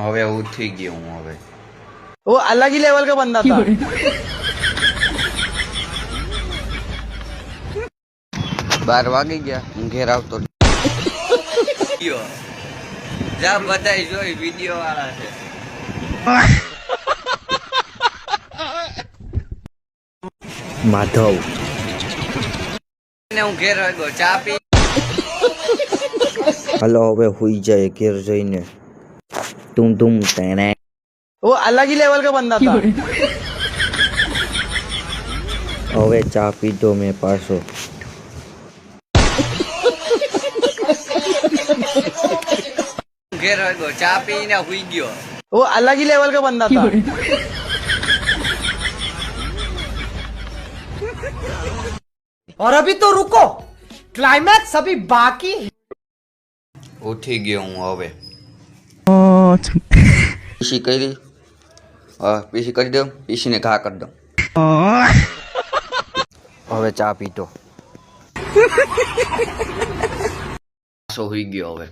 હવે ઉઠી ગયો હું હવે वो अलग ही लेवल का बंदा था। 12 વાગી ગયા હું ઘેર આવતો જા બધાય જોઈ વિડિયો વાળા છે માધવ ને હું ઘેર આવ્યો ચા પી હલો હવે હુઈ જાય ઘેર જઈને તુમ તુમ તેણે वो अलग ही लेवल का बंदा था। હવે ચા પીધો મેં પાછો ઘેર આવ્યો ચા પીને હુઈ ગયો वो अलग ही लेवल का बंदा था। और अभी तो रुको, क्लाइमैक्स अभी बाकी है। ઉઠી ગયો હું હવે પીસી કરી પીસી કરી દઉં પીસીને ઘા કરી દઉં હવે ચા પીધો પાછો હુઈ ગયો હવે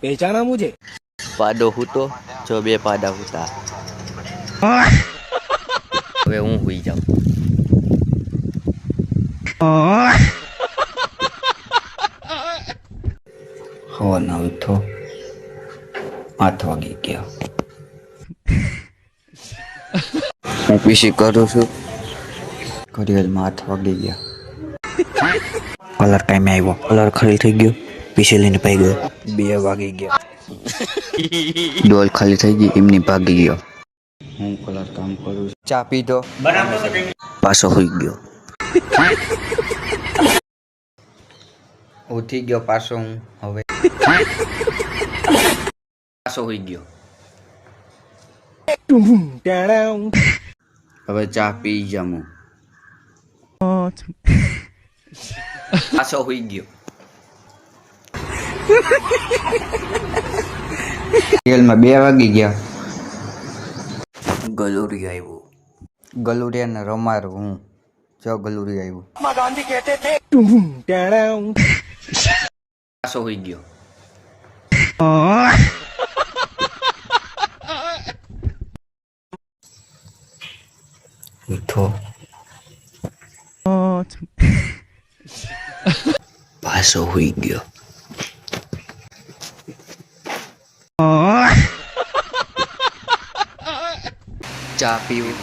पहचाना मुझे? પાડો હૂતો જો બે પાડા હૂતા હવે હું હુઈ જાઉં હવાના ઉઠો 8 વાગી ગયા હું પીસી કરું છું ઘડિયાળમાં 8 વાગી ગયા કલર ટાઈમે આવ્યો કલર ખાલી થઈ ગયો પીસી લઈને પાઈ ગયો 2 વાગી ગયા ડોલ ખાલી થઈ ગઈ એમની ભાગી ગયો હું કલર કામ કરું છું ચા પીધો પાછો હોઈ ગયો ઉઠી ગયો પાછો હું હવે પાછો હુઈ ગયો હવે ચા પી જામું પાછો હુઈ ગયો તેલમાં 2 વાગી ગયા ગલુરી આવ્યું ગલુરિયાને રમાર હું જો ગલુરી આવ્યું પાછો હુઈ ગયો ઉઠો પાછો હોઈ ગયો ચા પીવું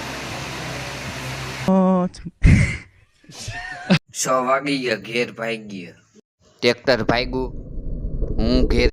6 વાગી ગયા ઘેર ભાગી ગયા ટ્રેક્ટર ભાગ્યું હું ઘેર